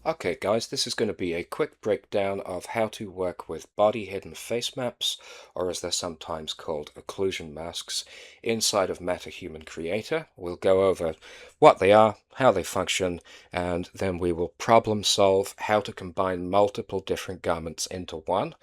Okay guys, this is going to be a quick breakdown of how to work with body hidden face maps, or as they're sometimes called, occlusion masks, inside of MetaHuman Creator. We'll go over what they are, how they function, and then we will problem solve how to combine multiple different garments into one,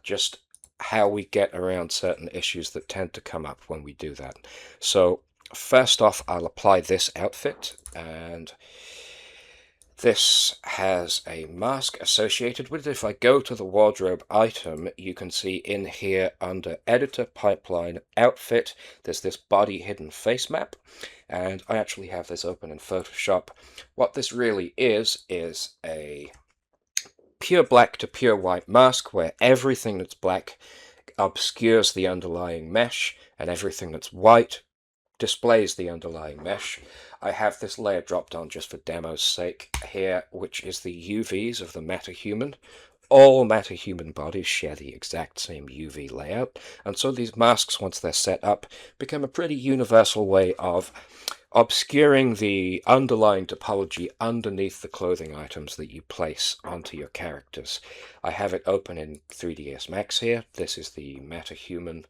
just how we get around certain issues that tend to come up when we do that. So first off, I'll apply this outfit, and this has a mask associated with it. If I go to the wardrobe item, you can see in here under Editor Pipeline Outfit, there's this body hidden face map, and I actually have this open in Photoshop. What this really is a pure black to pure white mask where everything that's black obscures the underlying mesh and everything that's white displays the underlying mesh. I have this layer dropped on just for demo's sake here, which is the UVs of the MetaHuman. All MetaHuman bodies share the exact same UV layout, and so these masks, once they're set up, become a pretty universal way of obscuring the underlying topology underneath the clothing items that you place onto your characters. I have it open in 3ds Max here. This is the MetaHuman,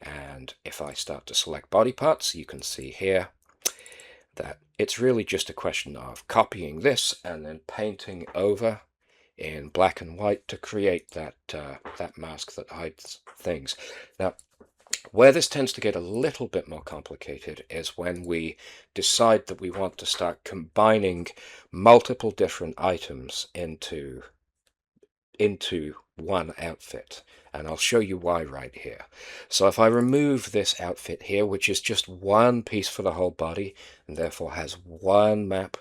and if I start to select body parts, you can see here that it's really just a question of copying this and then painting over in black and white to create that that mask that hides things. Now, where this tends to get a little bit more complicated is when we decide that we want to start combining multiple different items into one outfit, and I'll show you why right here. So if I remove this outfit here, which is just one piece for the whole body and therefore has one map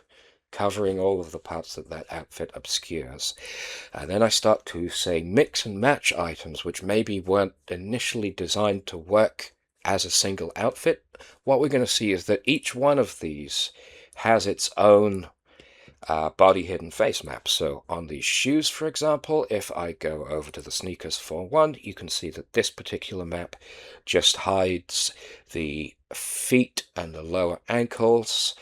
covering all of the parts that that outfit obscures, and then I start to say mix and match items which maybe weren't initially designed to work as a single outfit, what we're going to see is that each one of these has its own body hidden face map. So on these shoes, for example, if I go over to the sneakers for one, you can see that this particular map just hides the feet and the lower ankles.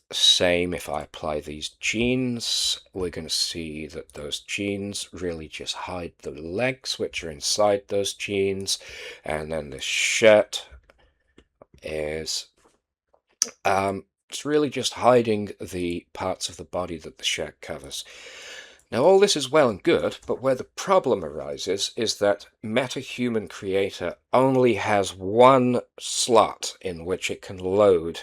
Same if I apply these jeans, we're going to see that those jeans really just hide the legs which are inside those jeans, and then the shirt is it's really just hiding the parts of the body that the shirt covers. Now all this is well and good, but where the problem arises is that MetaHuman Creator only has one slot in which it can load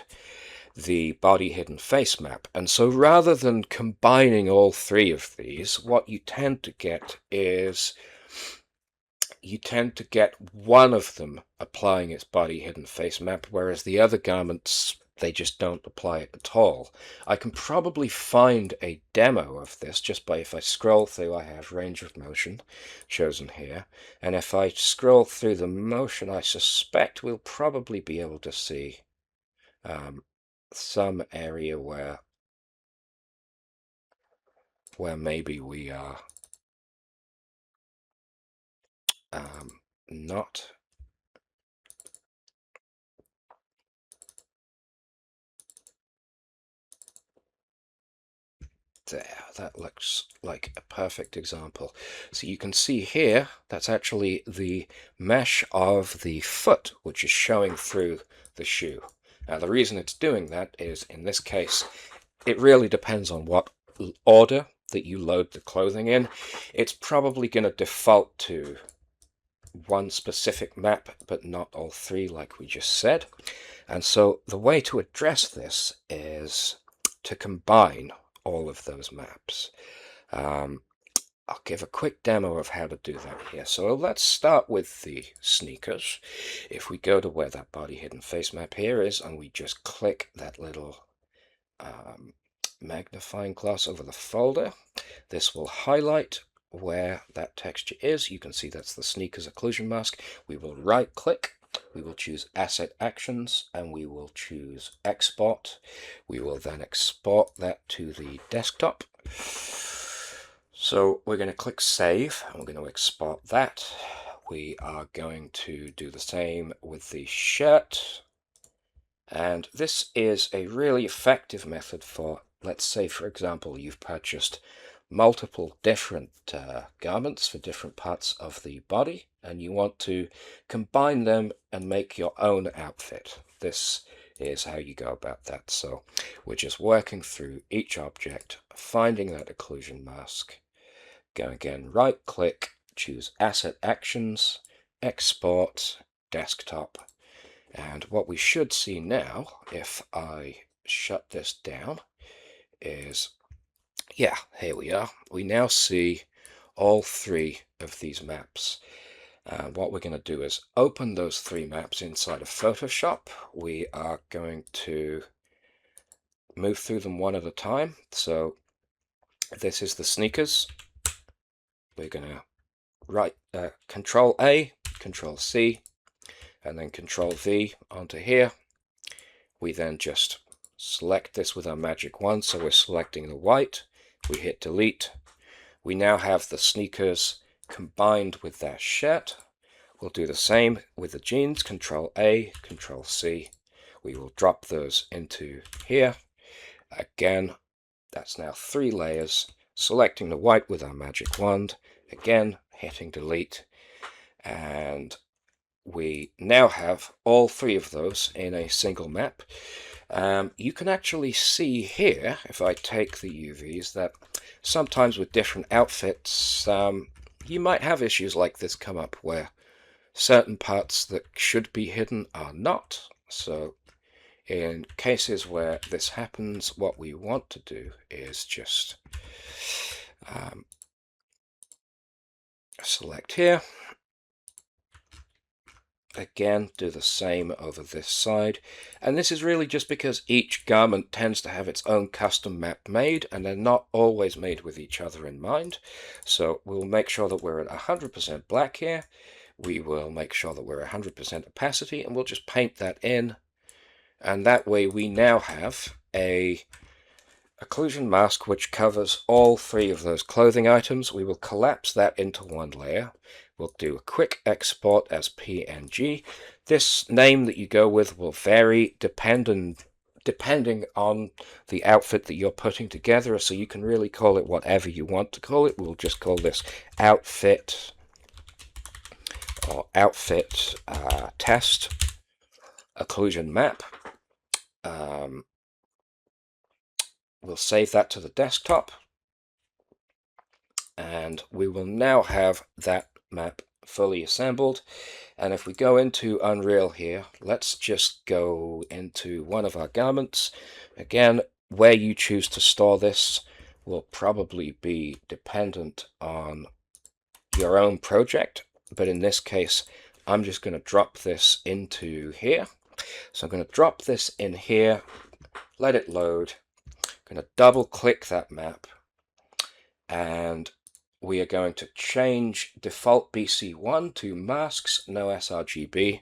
the body hidden face map, and so rather than combining all three of these, what you tend to get is one of them applying its body hidden face map, whereas the other garments, they just don't apply it at all. I can probably find a demo of this just by, if I scroll through, I have range of motion chosen here, and if I scroll through the motion, I suspect we'll probably be able to see some area where maybe we are not. There, that looks like a perfect example. So you can see here, that's actually the mesh of the foot, which is showing through the shoe. Now the reason it's doing that is, in this case, it really depends on what order that you load the clothing in. It's probably going to default to one specific map, but not all three like we just said. And so the way to address this is to combine all of those maps. I'll give a quick demo of how to do that here. So let's start with the sneakers. If we go to where that body hidden face map here is, and we just click that little magnifying glass over the folder, this will highlight where that texture is. You can see that's the sneakers occlusion mask. We will right click, we will choose Asset Actions, and we will choose Export. We will then export that to the desktop. So we're going to click Save, and we're going to export that. We are going to do the same with the shirt. And this is a really effective method for let's say, for example, you've purchased multiple different garments for different parts of the body, and you want to combine them and make your own outfit. This is how you go about that. So we're just working through each object, finding that occlusion mask, go again, right click, choose Asset Actions, Export, Desktop, and what we should see now, if I shut this down, is, yeah, here we are. We now see all three of these maps. And what we're going to do is open those three maps inside of Photoshop. We are going to move through them one at a time. So this is the sneakers. We're going to Control A, Control C, and then Control V onto here. We then just select this with our magic wand. So we're selecting the white. We hit delete. We now have the sneakers combined with that shirt. We'll do the same with the jeans. Control A, Control C. We will drop those into here. Again, that's now 3 layers. Selecting the white with our magic wand. Again, hitting delete. And we now have all 3 of those in a single map. You can actually see here, if I take the UVs, that sometimes with different outfits, you might have issues like this come up where certain parts that should be hidden are not. So in cases where this happens, what we want to do is just select here. Again, do the same over this side. And this is really just because each garment tends to have its own custom map made, and they're not always made with each other in mind. So we'll make sure that we're at 100% black here. We will make sure that we're 100% opacity, and we'll just paint that in. And that way we now have a occlusion mask which covers all 3 of those clothing items. We will collapse that into one layer. We'll do a quick export as PNG. This name that you go with will vary depending on the outfit that you're putting together, so you can really call it whatever you want to call it. We'll just call this outfit or outfit test occlusion map. We'll save that to the desktop, and we will now have that map fully assembled. And if we go into Unreal here, let's just go into one of our garments. Again, where you choose to store this will probably be dependent on your own project, but in this case I'm just going to drop this into here. So I'm going to drop this in here, let it load. I'm going to double click that map, and we are going to change default BC1 to masks, no sRGB.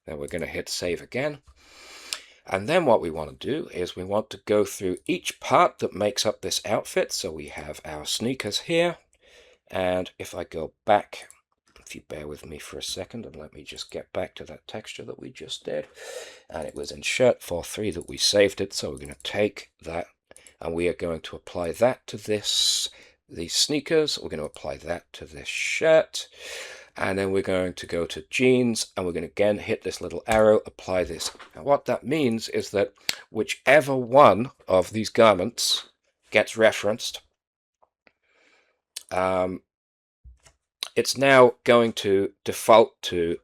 Then we're going to hit save again. And then what we want to do is we want to go through each part that makes up this outfit. So we have our sneakers here. And if I go back, if you bear with me for a second, and let me just get back to that texture that we just did. And it was in shirt 4.3 that we saved it. So we're going to take that and we are going to apply that to these sneakers. We're going to apply that to this shirt. And then we're going to go to jeans, and we're going to again hit this little arrow, apply this. And what that means is that whichever one of these garments gets referenced, it's now going to default to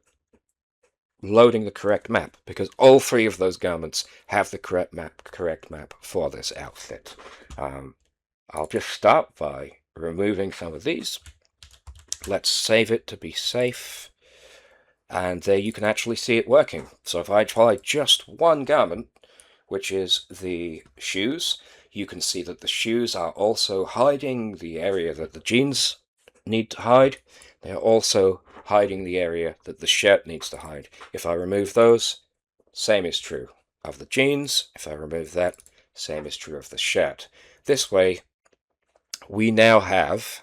loading the correct map, because all 3 of those garments have the correct map for this outfit. I'll just start by removing some of these. Let's save it to be safe. And there you can actually see it working. So if I apply just one garment, which is the shoes, you can see that the shoes are also hiding the area that the jeans need to hide. They are also hiding the area that the shirt needs to hide. If I remove those, same is true of the jeans. If I remove that, same is true of the shirt. This way, we now have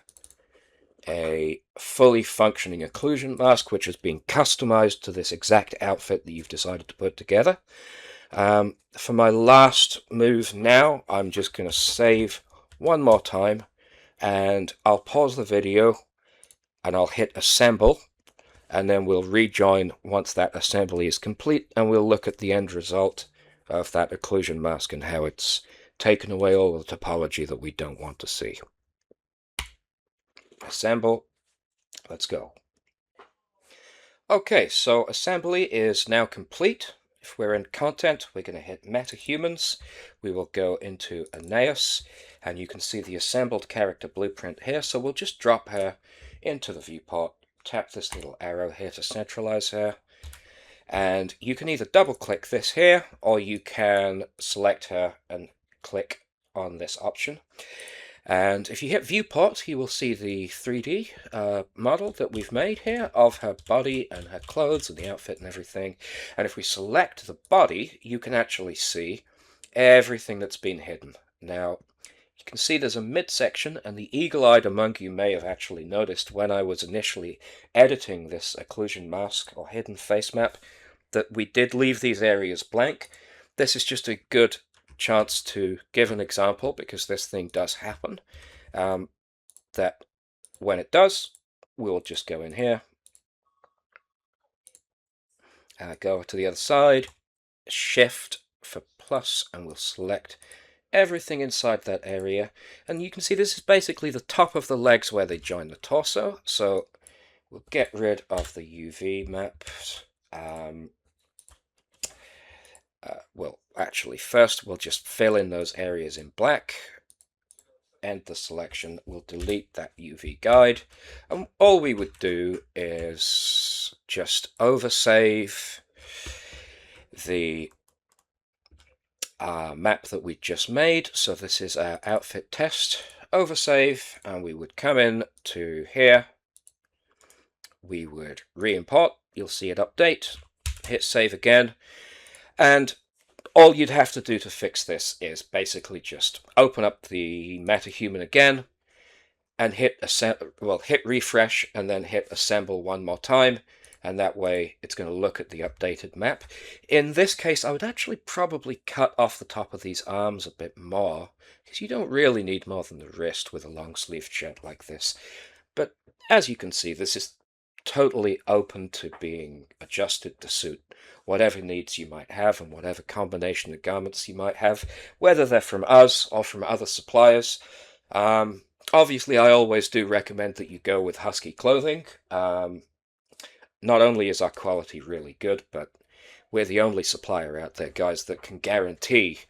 a fully functioning occlusion mask which has been customized to this exact outfit that you've decided to put together. For my last move now, I'm just going to save one more time, and I'll pause the video and I'll hit assemble, and then we'll rejoin once that assembly is complete, and we'll look at the end result of that occlusion mask and how it's taken away all the topology that we don't want to see. Assemble. Let's go. Okay, so assembly is now complete. If we're in content, we're going to hit MetaHumans. We will go into Aeneas, and you can see the assembled character blueprint here. So we'll just drop her into the viewport, tap this little arrow here to centralize her. And you can either double click this here, or you can select her and click on this option. And if you hit viewport, you will see the 3D model that we've made here of her body and her clothes and the outfit and everything. And if we select the body, you can actually see everything that's been hidden. Now, you can see there's a midsection, and the eagle-eyed among you may have actually noticed when I was initially editing this occlusion mask or hidden face map that we did leave these areas blank. This is just a good chance to give an example, because this thing does happen, that when it does, we'll just go in here, go to the other side, shift for plus, and we'll select everything inside that area. And you can see this is basically the top of the legs where they join the torso. So we'll get rid of the UV map. Well, actually, first we'll just fill in those areas in black. End the selection. We'll delete that UV guide. And all we would do is just oversave the map that we just made. So this is our outfit test. Oversave, and we would come in to here. We would re-import. You'll see it update. Hit save again. And all you'd have to do to fix this is basically just open up the MetaHuman again and hit refresh, and then hit assemble one more time, and that way it's going to look at the updated map. In this case, I would actually probably cut off the top of these arms a bit more, because you don't really need more than the wrist with a long sleeved shirt like this. But as you can see, this is totally open to being adjusted to suit whatever needs you might have and whatever combination of garments you might have, whether they're from us or from other suppliers. Obviously, I always do recommend that you go with Husky clothing. Not only is our quality really good, but we're the only supplier out there, guys, that can guarantee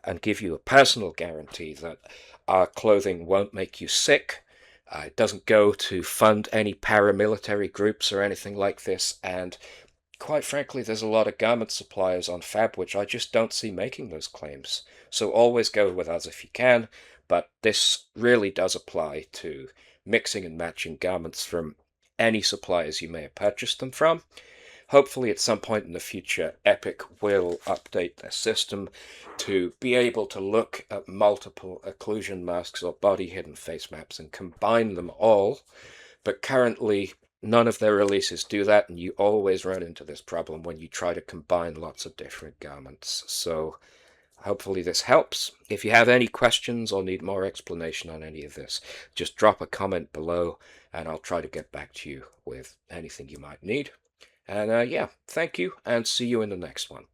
and give you a personal guarantee that our clothing won't make you sick. It doesn't go to fund any paramilitary groups or anything like this, and quite frankly, there's a lot of garment suppliers on Fab which I just don't see making those claims. So always go with us if you can, but this really does apply to mixing and matching garments from any suppliers you may have purchased them from. Hopefully at some point in the future, Epic will update their system to be able to look at multiple occlusion masks or body hidden face maps and combine them all. But currently, none of their releases do that, and you always run into this problem when you try to combine lots of different garments. So hopefully this helps. If you have any questions or need more explanation on any of this, just drop a comment below, and I'll try to get back to you with anything you might need. And yeah, thank you, and see you in the next one.